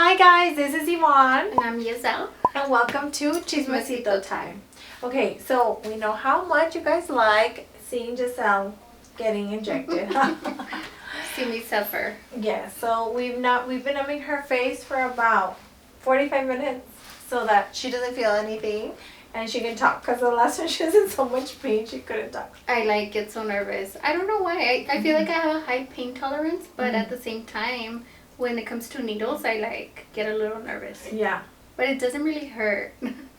Hi guys, this is Yvonne. And I'm Yezzel. And welcome to Chismecito Time. Okay, so we know how much you guys like seeing Yezzel getting injected. See me suffer. Yeah, so we've been numbing her face for about 45 minutes so that she doesn't feel anything and she can talk, because the last time she was in so much pain she couldn't talk. I get so nervous. I don't know why. I feel like I have a high pain tolerance, but at the same time, when it comes to needles, I get a little nervous. Yeah. But it doesn't really hurt.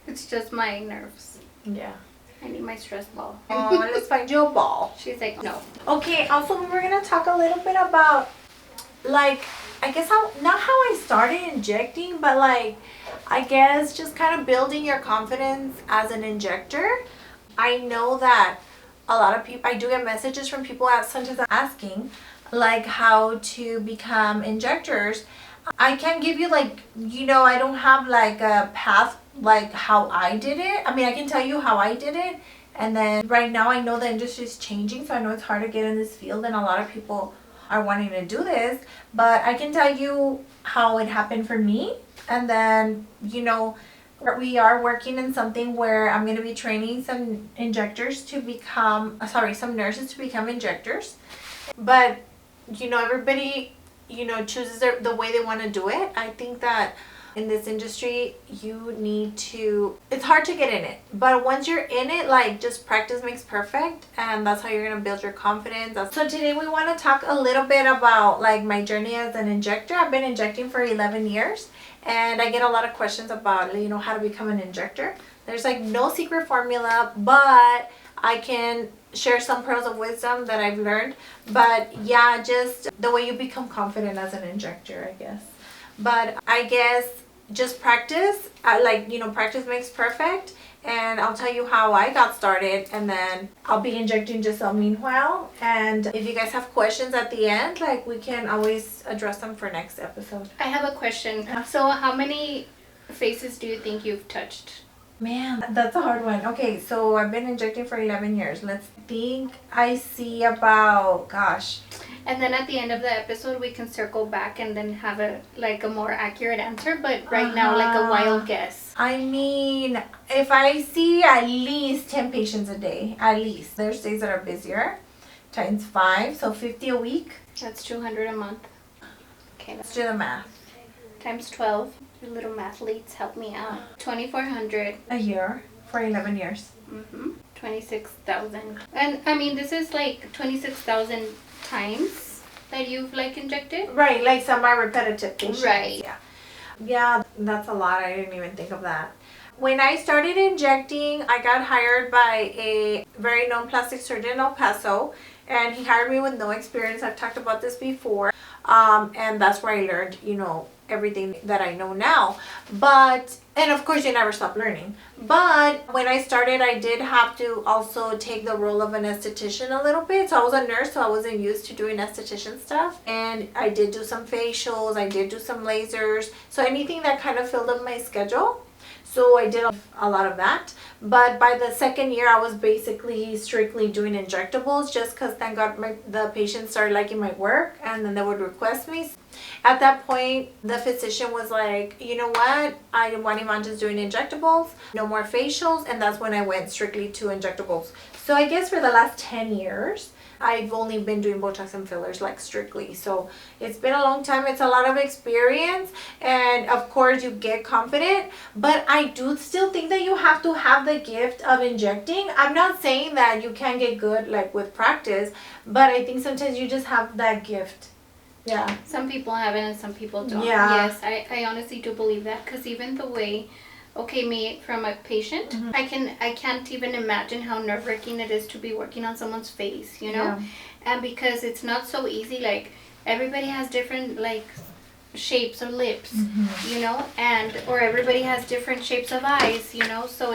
It's just my nerves. Yeah. I need my stress ball. Oh, let's find you a ball. She's like, no. Okay, also we're gonna talk a little bit about, I guess not how I started injecting, but I guess just kind of building your confidence as an injector. I know that a lot of people, I do get messages from people sometimes asking how to become injectors. I can't give you I don't have a path how I did it. I mean, I can tell you how I did it. And then right now I know the industry is changing, so I know it's hard to get in this field and a lot of people are wanting to do this. But I can tell you how it happened for me. And then, we are working in something where I'm going to be training some injectors to become, some nurses to become injectors. But, everybody, chooses the way they want to do it. I think that in this industry, you need to, it's hard to get in it. But once you're in it, just practice makes perfect. And that's how you're going to build your confidence. So today we want to talk a little bit about my journey as an injector. I've been injecting for 11 years. And I get a lot of questions about, how to become an injector. There's no secret formula, but I can share some pearls of wisdom that I've learned. But yeah, just the way you become confident as an injector, I guess. But I guess just practice, practice makes perfect. And I'll tell you how I got started, and then I'll be injecting Yezzel meanwhile. And if you guys have questions at the end, we can always address them for next episode. I have a question. So how many faces do you think you've touched? Man, that's a hard one. Okay, so I've been injecting for 11 years. Let's think. I see about, And then at the end of the episode, we can circle back and then have a more accurate answer. But right now, a wild guess. I mean, if I see at least 10 patients a day, at least. There's days that are busier, times 5, so 50 a week. That's 200 a month. Okay, let's do the math. Times 12. Your little mathletes, help me out. 2,400 a year for 11 years. 26,000. And I mean, this is 26,000 times that you've injected. Right, some are repetitive patients. Right. Yeah, that's a lot. I didn't even think of that. When I started injecting, I got hired by a very known plastic surgeon in El Paso, and he hired me with no experience. I've talked about this before. And that's where I learned, everything that I know now. And of course you never stop learning. But when I started, I did have to also take the role of an esthetician a little bit. So I was a nurse, so I wasn't used to doing esthetician stuff. And I did do some facials, I did do some lasers. So anything that kind of filled up my schedule. So I did a lot of that. But by the second year, I was basically strictly doing injectables, just because thank God the patients started liking my work, and then they would request me. At that point, the physician was like, you know what? I want Yvonne just doing injectables, no more facials. And that's when I went strictly to injectables. So I guess for the last 10 years, I've only been doing Botox and fillers strictly. So it's been a long time. It's a lot of experience. And of course you get confident. But I do still think that you have to have the gift of injecting. I'm not saying that you can't get good with practice. But I think sometimes you just have that gift. Yeah. Some people have it and some people don't. Yeah. Yes, I honestly do believe that. Because even the way... Okay, me from a patient, I can't even imagine how nerve-wracking it is to be working on someone's face, Yeah. And because it's not so easy, everybody has different shapes of lips, and or everybody has different shapes of eyes, so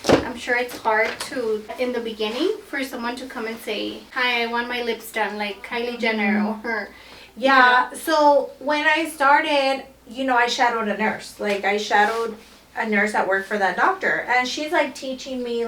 I'm sure it's hard to, in the beginning, for someone to come and say, hi, I want my lips done like Kylie Jenner or her. Yeah, so when I started, I shadowed a nurse. I shadowed a nurse that worked for that doctor, and she's teaching me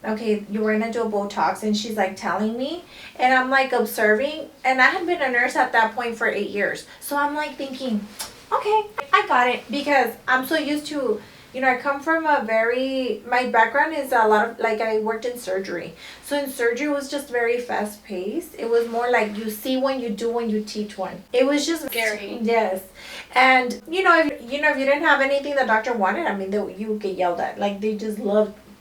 okay, you were gonna do a Botox, and she's telling me, and I'm observing, and I had been a nurse at that point for 8 years, so I'm thinking, okay, I got it because I'm so used to, I come from my background is a lot of, like, I worked in surgery. So in surgery, it was just very fast paced. It was more like you see one, you do one, you teach one. It was just scary. Yes. And, if you didn't have anything the doctor wanted, I mean, you would get yelled at. Like,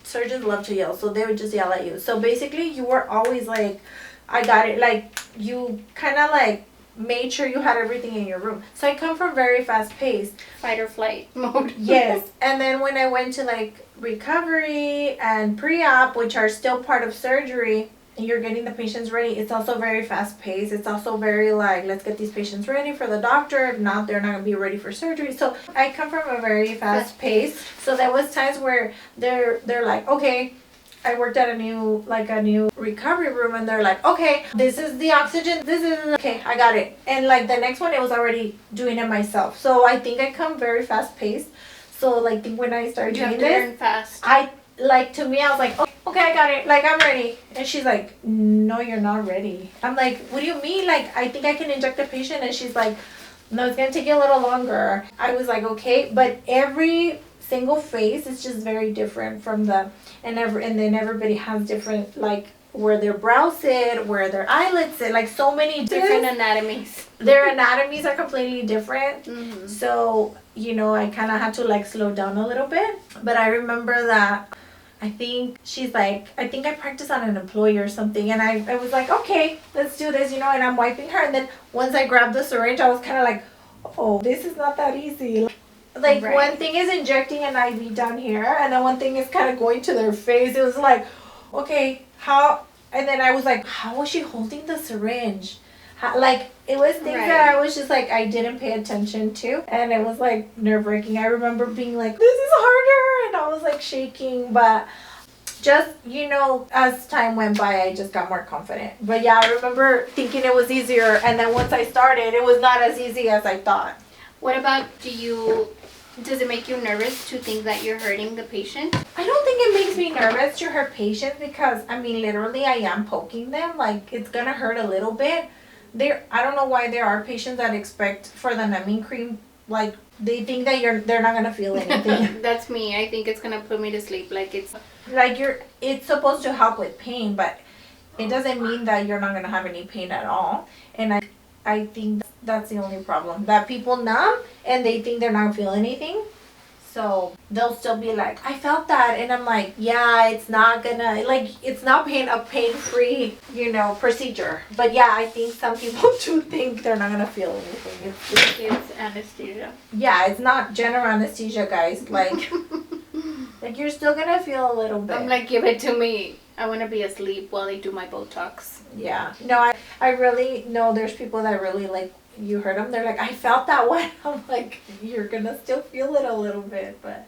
surgeons love to yell. So they would just yell at you. So basically, you were always like, I got it. Like, you kind of like, made sure you had everything in your room. So I come from very fast paced. Fight or flight mode. Yes. And then when I went to like recovery and pre-op, which are still part of surgery, and you're getting the patients ready, it's also very fast paced. It's also very like, let's get these patients ready for the doctor. If not, they're not going to be ready for surgery. So I come from a very fast pace. So there was times where they're like, okay, I worked at a new recovery room, and they're like, okay, this is the oxygen, this is, okay, I got it. And like the next one, it was already doing it myself. So I think I come very fast paced. So like when I started doing this, learn fast. To me, I was like, okay, I got it, like I'm ready. And she's like, no, you're not ready. I'm like, what do you mean? Like, I think I can inject a patient. And she's like, no, it's gonna take you a little longer. I was like, okay, but every single face is just very different from and then everybody has different, like, where their brows sit, where their eyelids sit, like so many different anatomies. Their anatomies are completely different. Mm-hmm. So, I kind of had to like slow down a little bit. But I remember that I think she's like, I think I practiced on an employee or something. And I was like, okay, let's do this, and I'm wiping her. And then once I grabbed the syringe, I was kind of like, oh, this is not that easy. Like, right. One thing is injecting an IV down here, and then one thing is kind of going to their face. It was like, okay, how? And then I was like, how was she holding the syringe? It was things that I was just like, I didn't pay attention to. And it was like nerve-wracking. I remember being like, this is harder. And I was like shaking. But just, as time went by, I just got more confident. But yeah, I remember thinking it was easier. And then once I started, it was not as easy as I thought. What about, does it make you nervous to think that you're hurting the patient? I don't think it makes me nervous to hurt patients because, I mean, literally I am poking them. Like, it's going to hurt a little bit. I don't know why there are patients that expect for the numbing cream, like, they think that they're not going to feel anything. That's me. I think it's going to put me to sleep. Like, it's supposed to help with pain, but it doesn't mean that you're not going to have any pain at all. And I think that's the only problem. That people numb and they think they're not feeling anything. So they'll still be like, I felt that. And I'm like, yeah, it's not gonna, like, it's not a pain-free, procedure. But yeah, I think some people do think they're not gonna feel anything. It's anesthesia. Yeah, it's not general anesthesia, guys. Like, like you're still gonna feel a little bit. I'm like, give it to me. I want to be asleep while they do my Botox. Yeah. No, I really know there's people that really, like, you heard them, they're like, I felt that one. I'm like, you're going to still feel it a little bit, but.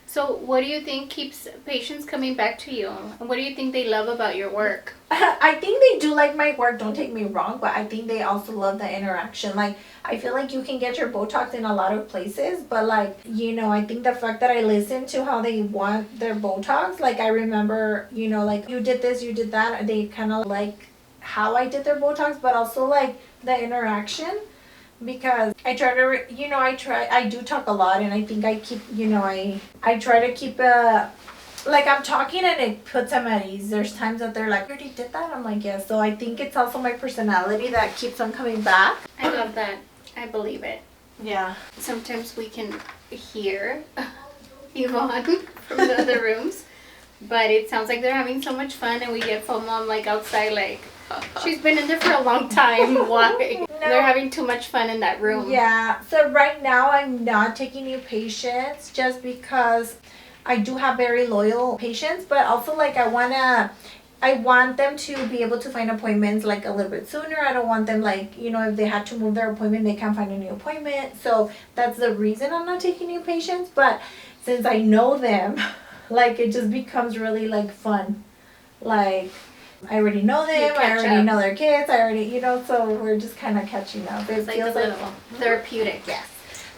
So what do you think keeps patients coming back to you? And what do you think they love about your work? I think they do like my work, don't take me wrong, but I think they also love the interaction. Like, I feel like you can get your Botox in a lot of places, but like, I think the fact that I listen to how they want their Botox, like I remember, like, you did this, you did that, they kind of like how I did their Botox, but also like the interaction. Because I try to, I do talk a lot, and I think I keep, I try to keep like I'm talking and it puts them at ease. There's times that they're like, you already did that? I'm like, yeah. So I think it's also my personality that keeps them coming back. I love that. I believe it. Yeah. Sometimes we can hear Yvonne from the other rooms, but it sounds like they're having so much fun, and we get FOMO. I'm like outside, like, she's been in there for a long time. Why? No. They're having too much fun in that room. Yeah. So right now I'm not taking new patients just because I do have very loyal patients, but also like I want them to be able to find appointments like a little bit sooner. I don't want them like, if they had to move their appointment, they can't find a new appointment. So that's the reason I'm not taking new patients. But since I know them, like it just becomes really like fun. Like, I already know them, I already know their kids, I already, so we're just kind of catching up. It feels like therapeutic. Yes.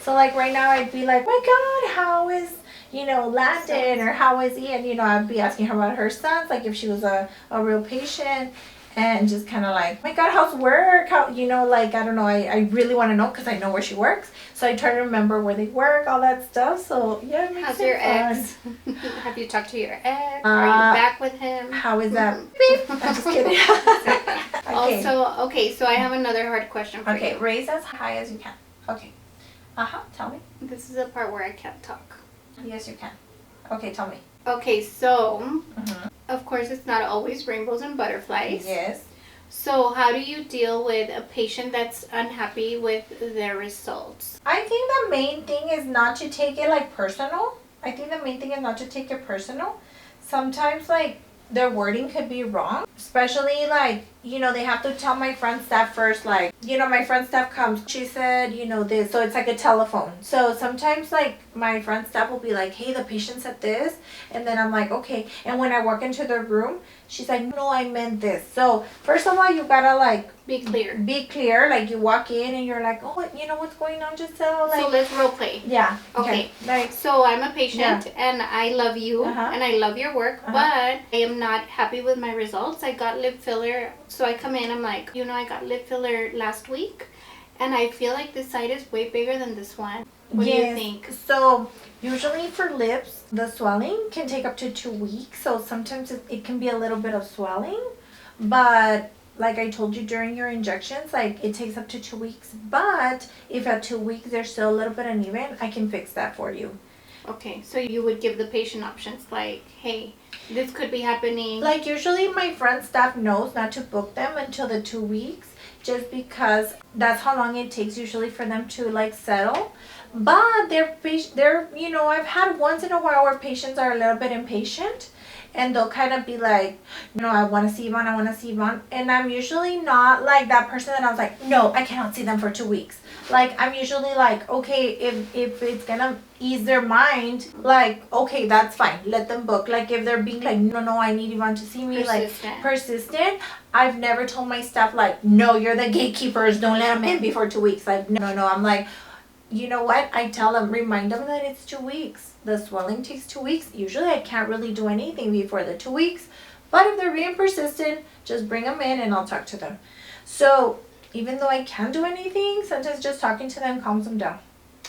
So like right now I'd be like, my God, how is, Landon, or how is he? And, I'd be asking her about her sons, like if she was a real patient. and just kind of like, oh my God, how's work? How, you know, like, I don't know, I really want to know because I know where she works. So I try to remember where they work, all that stuff. So yeah, it makes How's it your fun. ex? Have you talked to your ex? Are you back with him? How is that? Beep. I'm just kidding. Okay. Also, okay, so I have another hard question for you. Okay, raise as high as you can. Okay. Tell me. This is the part where I can't talk. Yes, you can. Okay, tell me. Okay, so, of course, it's not always rainbows and butterflies. Yes. So how do you deal with a patient that's unhappy with their results? I think the main thing is not to take it like personal. I think the main thing is not to take it personal. Sometimes like their wording could be wrong. Especially like, you know, they have to tell my front staff first, like, you know, my front staff comes, she said, you know, this, so it's like a telephone. So sometimes like my front staff will be like, hey, the patient said this, and then I'm like, okay. And when I walk into their room, she's like, no, I meant this. So first of all, you gotta like be clear. Like you walk in and you're like, oh, you know what's going on, Yezzel? Like, so let's role play. Yeah. Okay. Like, so I'm a patient and I love you and I love your work, but I am not happy with my results. I got lip filler. So I come in, I'm like, you know, I got lip filler last week and I feel like this side is way bigger than this one. What do you think? So usually for lips, the swelling can take up to 2 weeks. So sometimes it can be a little bit of swelling, but like I told you during your injections, like it takes up to 2 weeks. But if at 2 weeks they're still a little bit uneven, I can fix that for you. Okay, so you would give the patient options like, hey, this could be happening. Like usually my front staff knows not to book them until the 2 weeks, just because that's how long it takes usually for them to like settle. But they're you know, I've had once in a while where patients are a little bit impatient and they'll kind of be like, you know, I want to see Yvonne. And I'm usually not like that person that I was like, no, I cannot see them for 2 weeks. Like, I'm usually like, okay, if it's gonna ease their mind, like, okay, that's fine. Let them book. Like, if they're being like, no, I need Yvonne to see me. Persistent. I've never told my staff, like, no, you're the gatekeepers. Don't let them in before 2 weeks. Like, no. I'm like, you know what? I tell them, remind them that it's 2 weeks. The swelling takes 2 weeks. Usually I can't really do anything before the 2 weeks. But if they're being persistent, just bring them in and I'll talk to them. So even though I can't do anything, sometimes just talking to them calms them down.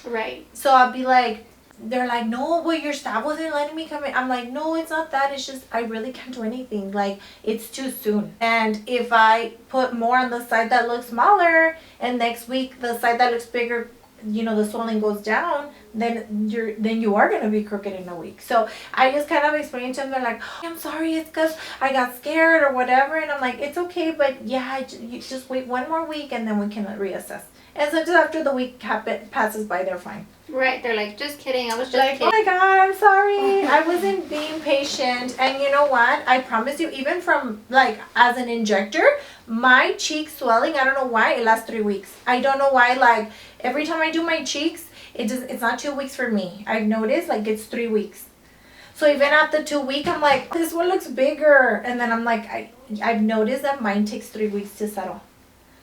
Right. So I'll be like, they're like, no, well, your staff wasn't letting me come in. I'm like, no, it's not that. It's just I really can't do anything. Like, it's too soon. And if I put more on the side that looks smaller and next week the side that looks bigger, you know, the swelling goes down, then you are going to be crooked in a week. So I just kind of explain to them, they're like, oh, I'm sorry, it's because I got scared or whatever. And I'm like, it's okay, but yeah, you just wait 1 more week and then we can reassess. And so just after the week passes by, they're fine. Right, they're like, just kidding, I was just like, kidding. Oh my God, I'm sorry. I wasn't being patient. And you know what? I promise you, even from like as an injector, my cheek swelling, I don't know why, it lasts 3 weeks. I don't know why, like every time I do my cheeks, it's not 2 weeks for me. I've noticed like it's 3 weeks. So even after 2 weeks, I'm like, this one looks bigger. And then I'm like, I've noticed that mine takes 3 weeks to settle.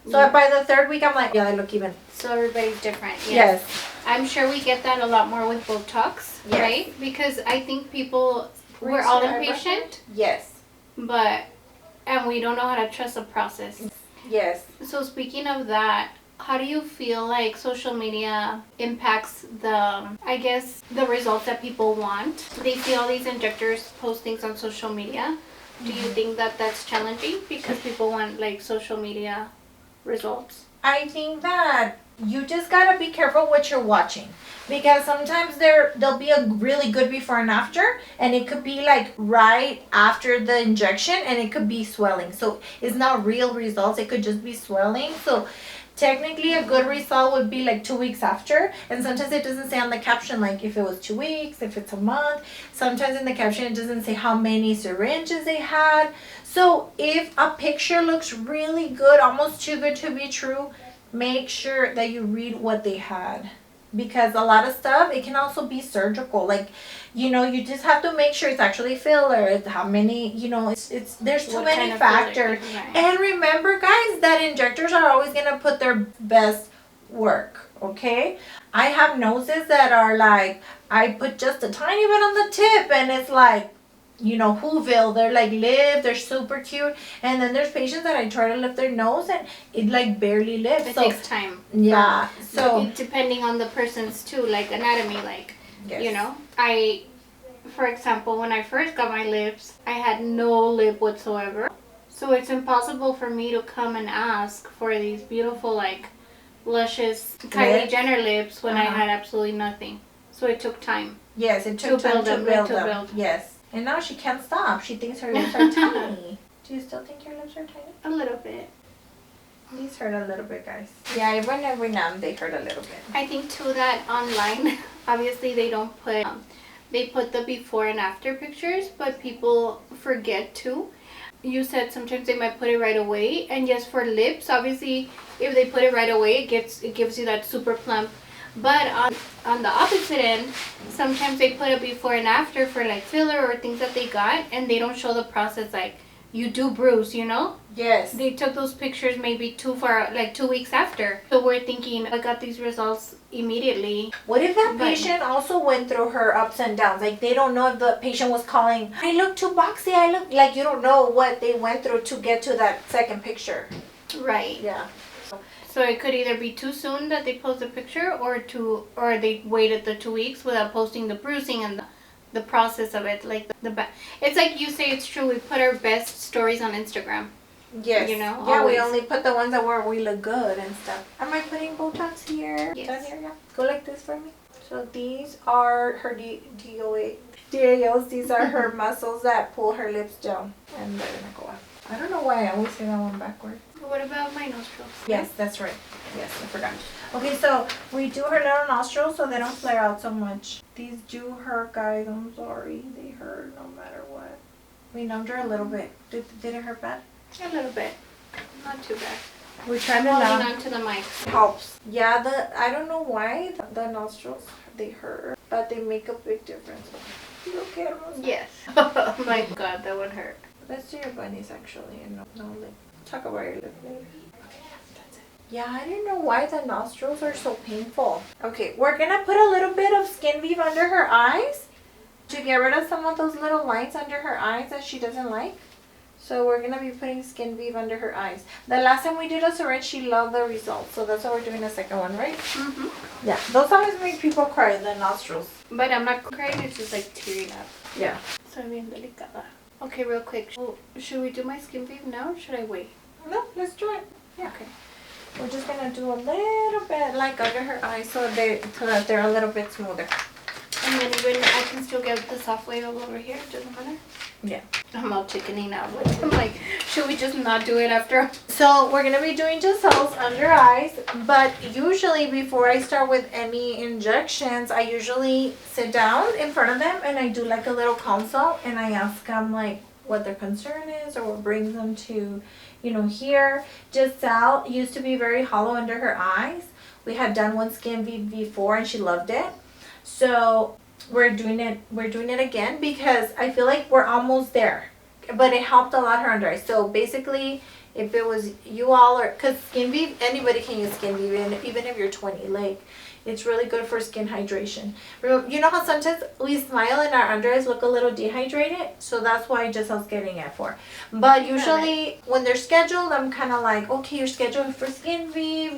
So by the 3rd week, I'm like, yeah, they look even. So everybody's different. Yes. I'm sure we get that a lot more with Botox, right? Because I think we're all impatient. Yes. And we don't know how to trust the process. Yes. So speaking of that, how do you feel like social media impacts the results that people want? They see all these injectors post things on social media. Do you think that that's challenging because people want like social media results? I think that you just gotta be careful what you're watching, because sometimes there'll be a really good before and after, and it could be like right after the injection and it could be swelling. So it's not real results, it could just be swelling. So technically a good result would be like 2 weeks after, and sometimes it doesn't say on the caption like if it was 2 weeks, if it's a month. Sometimes in the caption it doesn't say how many syringes they had. So if a picture looks really good, almost too good to be true, make sure that you read what they had, because a lot of stuff, it can also be surgical. Like, you know, you just have to make sure it's actually filler, how many, you know, there's too many factors. Right. And remember, guys, that injectors are always going to put their best work, okay? I have noses that are like, I put just a tiny bit on the tip and it's like Whoville. They're like lift, they're super cute. And then there's patients that I try to lift their nose and it like barely lifts. It takes time. Yeah. So depending on the person's too, like anatomy, like yes. For example, when I first got my lips, I had no lip whatsoever. So it's impossible for me to come and ask for these beautiful, like, luscious Kylie Jenner lips when I had absolutely nothing. So it took time. Yes, it took time to build them. Yes. And now she can't stop. She thinks her lips are tiny. Do you still think your lips are tiny? A little bit. These hurt a little bit, guys. Yeah, every now and they hurt a little bit. I think, too, that online, obviously they don't put... they put the before and after pictures, but people forget too. You said sometimes they might put it right away, and yes, for lips, obviously, if they put it right away, it gives you that super plump. But on the opposite end, sometimes they put a before and after for like filler or things that they got, and they don't show the process, like you do bruise, Yes. They took those pictures maybe 2 weeks after. So we're thinking, I got these results immediately. What if that patient also went through her ups and downs? Like they don't know if the patient was calling, I look too boxy, I look like you don't know what they went through to get to that second picture. Right. Yeah. So it could either be too soon that they post the picture or they waited the 2 weeks without posting the bruising and the process of it. Like it's like you say, it's true. We put our best stories on Instagram. Yes. Yeah, always. We only put the ones that we look good and stuff. Am I putting Botox here? Yes. Here, yeah. Go like this for me. So these are her DAOs. These are her muscles that pull her lips down. And they're going to go up. I don't know why I always say that one backwards. What about my nostrils? Yes, that's right. Yes, I forgot. Okay, so we do her little nostrils so they don't flare out so much. These do hurt, guys. I'm sorry. They hurt no matter what. We numbed her a little bit. Did it hurt bad? A little bit. Not too bad. We're trying to holding on to the mic. Helps. Yeah, I don't know why the nostrils, they hurt, but they make a big difference. Look at them. Yes. Oh my God, that would hurt. Let's do your bunnies actually, and no lip. Talk about your lip later. Okay, that's it. Yeah, I didn't know why the nostrils are so painful. Okay, we're gonna put a little bit of skin weave under her eyes to get rid of some of those little lines under her eyes that she doesn't like. So we're gonna be putting skin weave under her eyes. The last time we did a syringe, she loved the results. So that's why we're doing a second one, right? Mm-hmm. Yeah, those always make people cry, the nostrils. But I'm not crying, it's just like tearing up. Yeah. So I'm bien delicada. Okay, real quick. Should we do my skin weave now or should I wait? No, let's do it. Yeah. Okay. We're just gonna do a little bit like under her eyes so that they're a little bit smoother. And then even I can still get the soft wave over here. Doesn't matter. Yeah. I'm all chickening out. I'm like, should we just not do it after? So we're gonna be doing Yezzel's under eyes, but usually before I start with any injections, I usually sit down in front of them and I do like a little consult and I ask them like what their concern is or what brings them to, here. Yezzel used to be very hollow under her eyes. We had done one skin weave before and she loved it. So we're doing it again because I feel like we're almost there. But it helped a lot her under eyes. So basically, if it was you all or because skin weave, anybody can use skin weave, even if you're 20. Like, it's really good for skin hydration. You know how sometimes we smile and our under eyes look a little dehydrated? So that's why Yezzel's getting it for. But usually when they're scheduled, I'm kind of like, okay, you're scheduled for skin weave,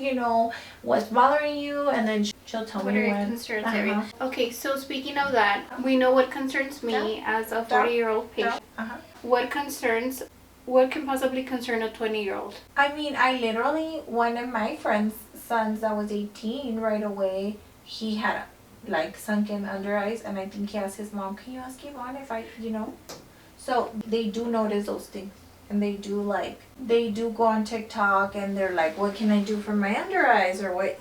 what's bothering you? And then she'll tell me what concerns everyone. Okay, so speaking of that, we know what concerns me as a 40-year-old patient. What can possibly concern a 20-year-old? I mean, I literally, one of my friends' sons that was 18 right away, he had like sunken under eyes, and I think he asked his mom, can you ask Yvonne if so they do notice those things. And they do go on TikTok and they're like, what can I do for my under eyes or what,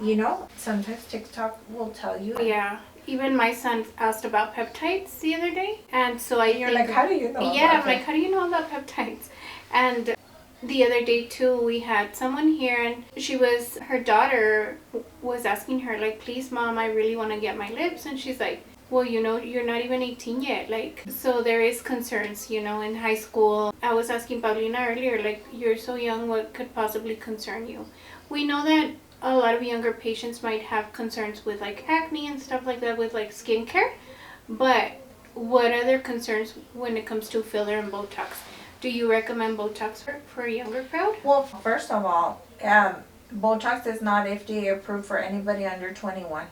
sometimes TikTok will tell you. Yeah. Even my son asked about peptides the other day. And so You're like, how do you know? Yeah, I'm like, how do you know about peptides? And the other day too, we had someone here and her daughter was asking her like, please mom, I really want to get my lips. And she's like, well, you're not even 18 yet. Like, so there is concerns, in high school. I was asking Paulina earlier, like, you're so young, what could possibly concern you? We know that a lot of younger patients might have concerns with like acne and stuff like that with like skincare, but what other concerns when it comes to filler and Botox? Do you recommend Botox for a younger crowd? Well, first of all, Botox is not FDA approved for anybody under 21.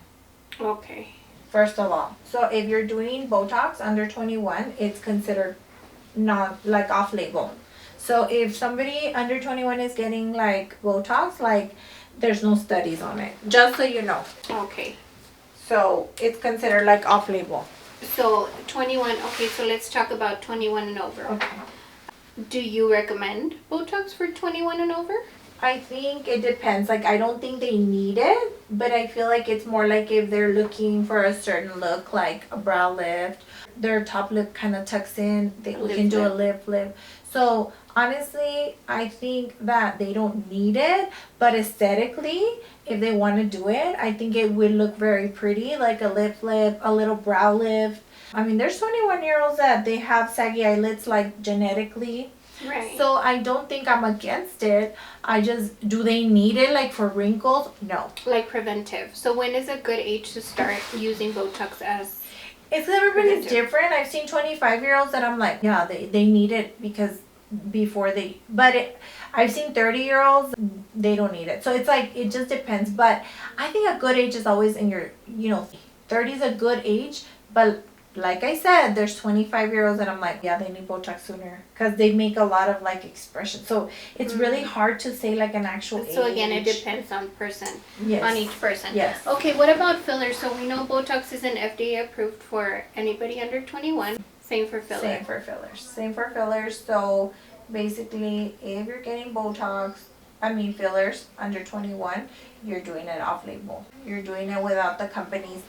Okay. First of all. So if you're doing Botox under 21, it's considered not like off label. So if somebody under 21 is getting like Botox, like there's no studies on it. Just so you know. Okay. So it's considered like off label. So 21, okay, so let's talk about 21 and over. Okay. Do you recommend Botox for 21 and over? I think it depends. Like, I don't think they need it, but I feel like it's more like if they're looking for a certain look, like a brow lift, their top lip kind of tucks in, we can do a lip lift. So, honestly, I think that they don't need it, but aesthetically, if they want to do it, I think it would look very pretty, like a lip lift, a little brow lift. I mean, there's 21-year-olds that they have saggy eyelids, like, genetically. Right. So I don't think I'm against it. I just, do they need it like for wrinkles? No. Like preventive. So when is a good age to start using Botox as It's everybody's preventive? different. I've seen 25-year-olds that I'm like, yeah, they need it because before they, I've seen 30-year-olds, they don't need it. So it's like, it just depends. But I think a good age is always in your, 30 is a good age, but like I said, there's 25-year-olds that I'm like, yeah, they need Botox sooner because they make a lot of like expression. So it's really hard to say like an actual age. So again, it depends on on each person. Yes. Okay, what about fillers? So we know Botox isn't FDA approved for anybody under 21. Same for fillers. Same for fillers. So basically, if you're getting fillers under 21, you're doing it off label. You're doing it without the companies.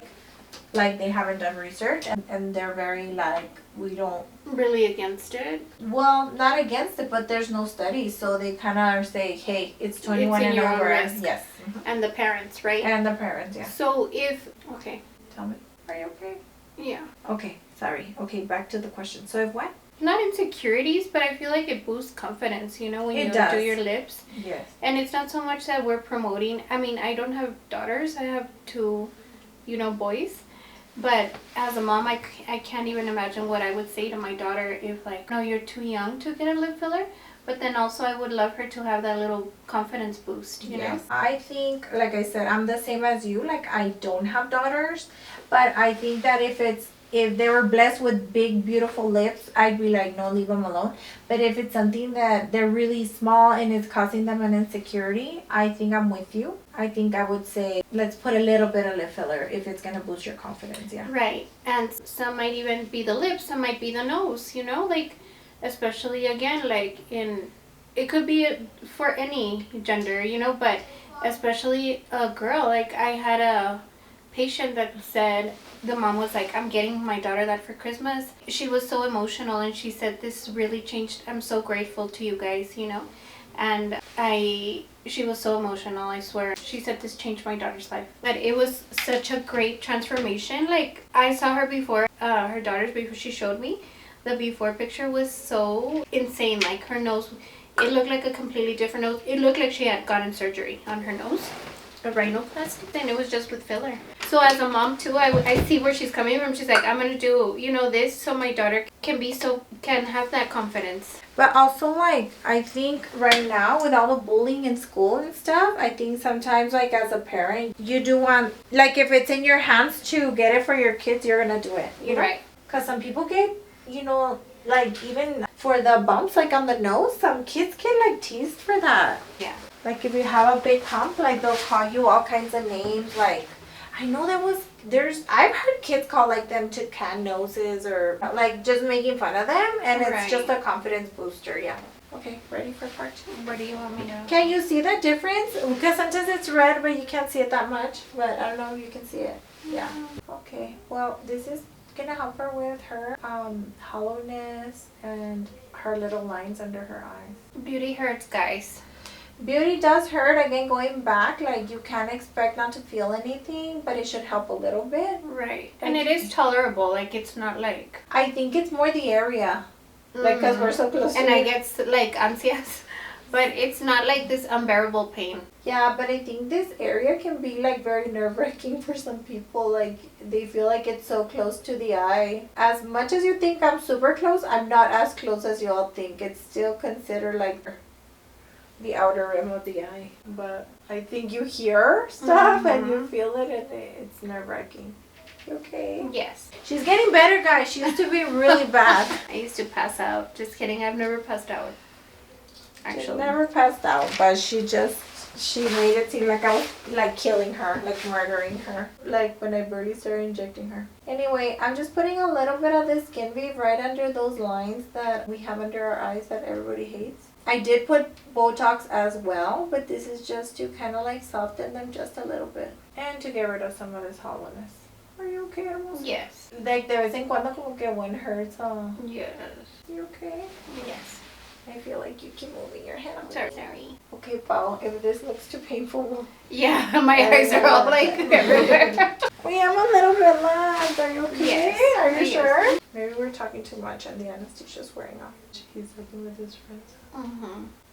Like they haven't done research and they're very like, we don't really against it. Well, not against it, but there's no studies, so they kind of say, hey, it's 21 it's in and your over. own risk. Yes. And the parents, right? And the parents, yeah. So okay. Tell me, are you okay? Yeah. Okay, sorry. Okay, back to the question. So if what? Not insecurities, but I feel like it boosts confidence, when you do your lips. Yes. And it's not so much that we're promoting. I mean, I don't have daughters. I have two, boys. But as a mom, I can't even imagine what I would say to my daughter if like, no, you're too young to get a lip filler. But then also I would love her to have that little confidence boost, you know? I think, like I said, I'm the same as you. Like, I don't have daughters. But I think that if they were blessed with big, beautiful lips, I'd be like, no, leave them alone. But if it's something that they're really small and it's causing them an insecurity, I think I'm with you. I think I would say, let's put a little bit of lip filler if it's going to boost your confidence, yeah. Right. And some might even be the lips, some might be the nose, like, especially again, like it could be for any gender, but especially a girl. Like, I had a patient that said, the mom was like, I'm getting my daughter that for Christmas. She was so emotional and she said, this really changed. I'm so grateful to you guys, And she was so emotional, I swear. She said this changed my daughter's life. But it was such a great transformation. Like, I saw her before, her daughter's before she showed me. The before picture was so insane. Like, her nose, it looked like a completely different nose. It looked like she had gotten surgery on her nose. A rhinoplasty, and it was just with filler. So as a mom too, I see where she's coming from. She's like, I'm gonna do this so my daughter can have that confidence. But also, like, I think right now with all the bullying in school and stuff, I think sometimes, like, as a parent, you do want, like, if it's in your hands to get it for your kids, you're gonna do it, Right. Because some people get, like, even for the bumps, like, on the nose, some kids get, like, teased for that. Yeah. Like, if you have a big hump, like, they'll call you all kinds of names. Like, I know I've heard kids call, like, them to can noses or, like, just making fun of them. And it's just a confidence booster, yeah. Okay, ready for part 2? Where do you want me to? Can you see the difference? Because sometimes it's red, but you can't see it that much. But I don't know if you can see it. Yeah. Okay, well, this is going to help her with her hollowness and her little lines under her eyes. Beauty hurts, guys. Beauty does hurt. Again, going back, like, you can't expect not to feel anything, but it should help a little bit. Right. And it is tolerable. Like, it's not like... I think it's more the area. Like, because we're so close and to I it. get, like, ansias But it's not like this unbearable pain. Yeah, but I think this area can be like very nerve-wracking for some people. Like they feel like it's so close to the eye. As much as you think I'm super close, I'm not as close as you all think. It's still considered like the outer rim of the eye. But I think you hear stuff and you feel it, and it's nerve-wracking. Okay. Yes. She's getting better, guys. She used to be really bad. I used to pass out. Just kidding. I've never passed out. She Actually. never passed out, but she made it seem like I was like killing her, like murdering her, like when I barely started injecting her. Anyway, I'm just putting a little bit of this Skin Beef right under those lines that we have under our eyes that everybody hates. I did put Botox as well, but this is just to kind of like soften them just a little bit and to get rid of some of this hollowness. Are you okay, hermosa? Yes. Like de vez en cuando como que when it hurts. Yes. You okay? Yes. I feel like you keep moving your head. Sorry. Okay, Pao, if this looks too painful, we'll... Yeah, my eyes are all like everywhere. We am a little bit lagged. Are you okay? Yes. Are you Yes. sure? Maybe we're talking too much and the anesthesia's wearing off. He's looking with his friends.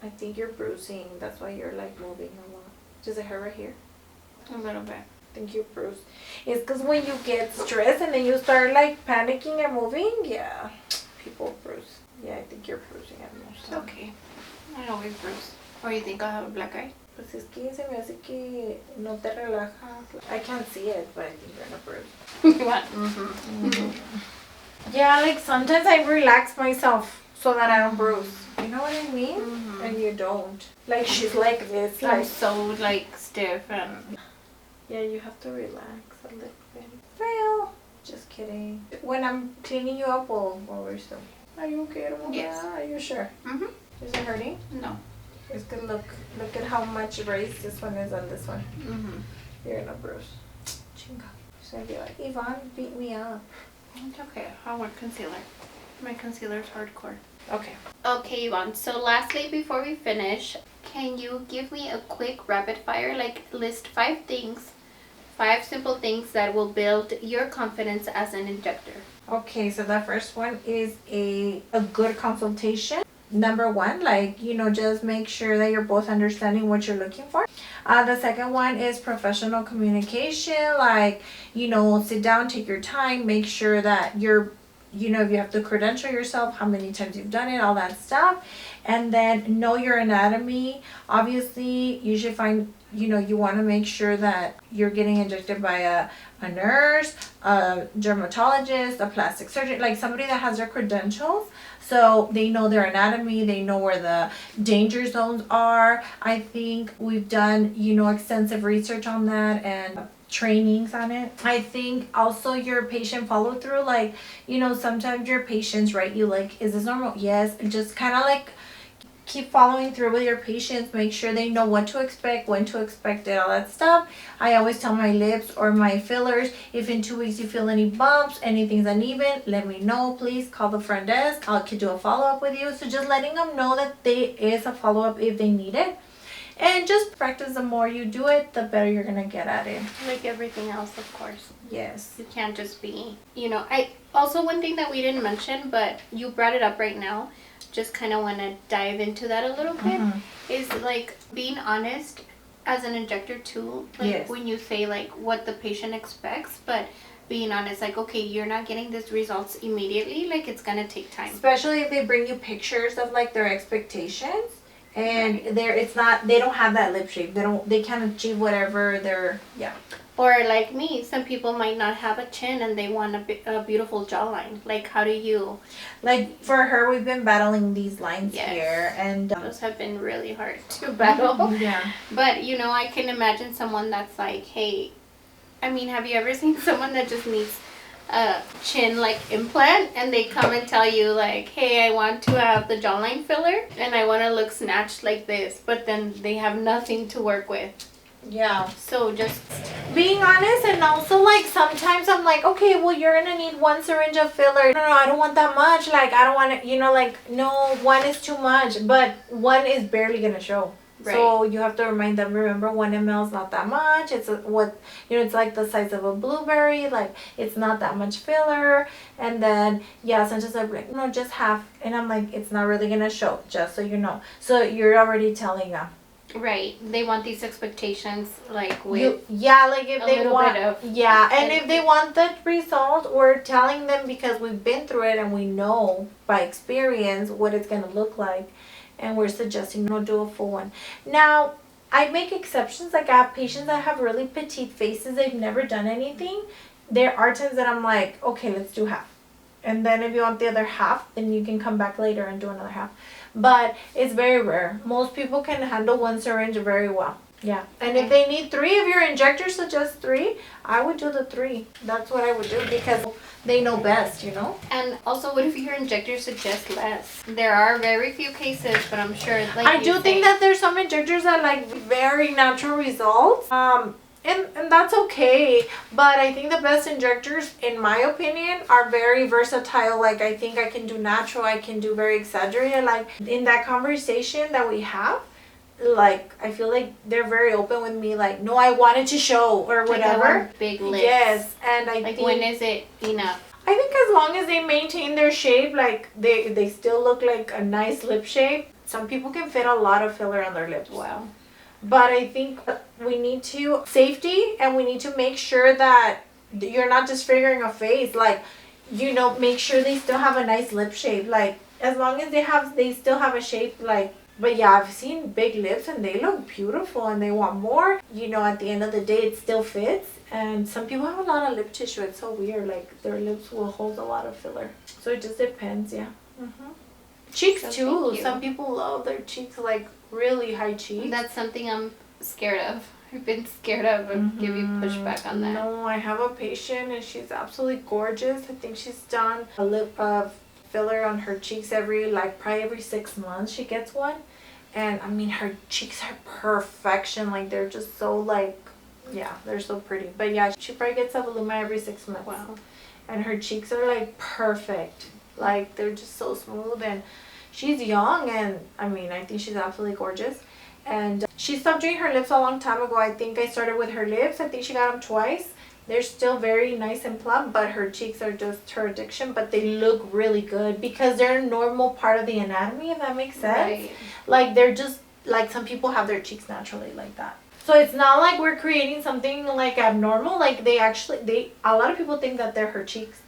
I think you're bruising. That's why you're like moving a lot. Does it hurt right here? A little bit. I think you bruise. It's because when you get stressed and then you start like panicking and moving, yeah, people bruise. Yeah, I think you're bruising at most. It's okay. I always bruise. Or you think I have a black eye? Pues es que se me hace que no te relajas. I can't see it, but I think you're in a bruise. What? Yeah, like sometimes I relax myself so that I don't bruise. You know what I mean? And you don't. Like she's like this. I'm Like so like stiff and... yeah, you have to relax a little bit. Well, just kidding. When I'm cleaning you up, we'll resume. Are you okay, hermosa? Yes. Are you sure? Is it hurting? No. It's good. Look at how much race this one is on this one. You're in a bruise. Chinga. She's gonna be like, Yvonne beat me up. It's okay. I'll wear concealer. My concealer's hardcore. Okay. Okay, Yvonne. So lastly, before we finish, can you give me a quick rapid fire? Like list 5 things, 5 simple things that will build your confidence as an injector. Okay, so the first one is a good consultation. Number 1, like, just make sure that you're both understanding what you're looking for. The second one is professional communication. Like, sit down, take your time, make sure that you're, if you have to credential yourself, how many times you've done it, all that stuff. And then know your anatomy. Obviously, you should find, you want to make sure that you're getting injected by a nurse, a dermatologist, a plastic surgeon, like somebody that has their credentials. So they know their anatomy, they know where the danger zones are. I think we've done, extensive research on that and trainings on it. I think also your patient follow through, like, sometimes your patients write you like, is this normal? Yes. And just kind of like keep following through with your patients. Make sure they know what to expect, when to expect it, all that stuff. I always tell my lips or my fillers, if in 2 weeks you feel any bumps, anything's uneven, let me know. Please call the front desk. I can do a follow-up with you. So just letting them know that there is a follow-up if they need it. And just practice. The more you do it, the better you're gonna get at it. Like everything else, of course. Yes. You can't just be, I also, one thing that we didn't mention, but you brought it up right now, just kind of want to dive into that a little bit, is like being honest as an injector too. Like Yes. when you say like what the patient expects, but being honest, like, okay, you're not getting these results immediately, like it's gonna take time. Especially if they bring you pictures of like their expectations. And they don't have that lip shape. They can't achieve whatever they're, Or like me, some people might not have a chin and they want a beautiful jawline. Like, how do you... Like, for her, we've been battling these lines Yes. here. And Those have been really hard to battle. yeah. But, I can imagine someone that's like, hey, have you ever seen someone that just needs a chin like implant and they come and tell you like, hey, I want to have the jawline filler and I want to look snatched like this, but then they have nothing to work with. Yeah. So just Being honest, and also like sometimes I'm like, okay, well, you're gonna need 1 syringe of filler. No, I don't want that much. Like, I don't want to, no, 1 is too much, but 1 is barely gonna show. So you have to remind them, remember 1 ml is not that much. It's it's like the size of a blueberry. Like, it's not that much filler. And then, sometimes I'm like, no, just half. And I'm like, it's not really going to show, just so you know. So you're already telling them. Right. They want these expectations, like, with like if a they little want, bit of... and if they want the result, we're telling them because we've been through it and we know by experience what it's going to look like. And we're suggesting no, do a full one. Now, I make exceptions. Like, I have patients that have really petite faces. They've never done anything. There are times that I'm like, okay, let's do half. And then if you want the other half, then you can come back later and do another half. But it's very rare. Most people can handle 1 syringe very well. Yeah. And if they need 3, if your injector suggests 3, I would do the 3. That's what I would do because they know best, you know? And also, what if your injector suggests less? There are very few cases, but I'm sure, like, I do think that there's some injectors that like very natural results. And that's okay. But I think the best injectors, in my opinion, are very versatile. Like, I think I can do natural, I can do very exaggerated. Like, in that conversation that we have, like, I feel like they're very open with me. Like, no, I wanted to show or whatever. Like, big lips. Yes, and I like, think, when is it enough? I think as long as they maintain their shape, like they still look like a nice lip shape. Some people can fit a lot of filler on their lips. Wow. But I think we need to safety, and we need to make sure that you're not just figuring a face. Like, make sure they still have a nice lip shape. Like, as long as they still have a shape. Like, but I've seen big lips and they look beautiful and they want more. At the end of the day, it still fits. And some people have a lot of lip tissue. It's so weird. Like, their lips will hold a lot of filler. So it just depends. Yeah. Cheeks too. Some people love their cheeks, like really high cheeks. That's something I'm scared of. I've been scared of and give you pushback on that. No, I have a patient and she's absolutely gorgeous. I think she's done a lip filler on her cheeks probably every 6 months she gets one. And I mean, her cheeks are perfection. Like, they're just so they're so pretty. But she probably gets a Voluma every 6 months. Wow. And her cheeks are like perfect. Like, they're just so smooth, and she's young, and I mean, I think she's absolutely gorgeous. And she stopped doing her lips a long time ago. I think I started with her lips. I think she got them twice. They're still very nice and plump, but her cheeks are just her addiction. But they look really good because they're a normal part of the anatomy, if that makes sense. Right. Like, they're just, like, some people have their cheeks naturally like that. So it's not like we're creating something like abnormal. Like, a lot of people think that they're her cheeks.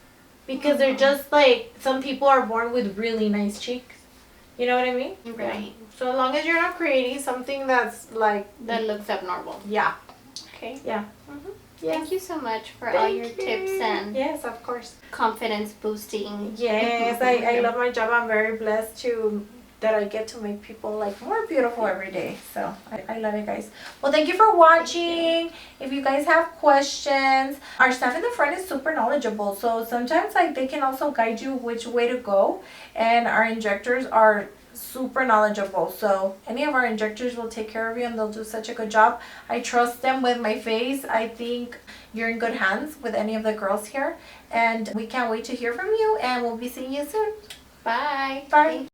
Because they're just like, some people are born with really nice cheeks. You know what I mean? Right. So as long as you're not creating something that's like... that looks abnormal. Yeah. Okay. Yeah. Yes. Thank you so much for all your tips and yes, of course, confidence boosting. Yes, I love my job. I'm very blessed that I get to make people like more beautiful every day. So I love it, guys. Well, thank you for watching. If you guys have questions, our staff in the front is super knowledgeable. So sometimes they can also guide you which way to go. And our injectors are super knowledgeable. So any of our injectors will take care of you and they'll do such a good job. I trust them with my face. I think you're in good hands with any of the girls here. And we can't wait to hear from you. And we'll be seeing you soon. Bye. Bye.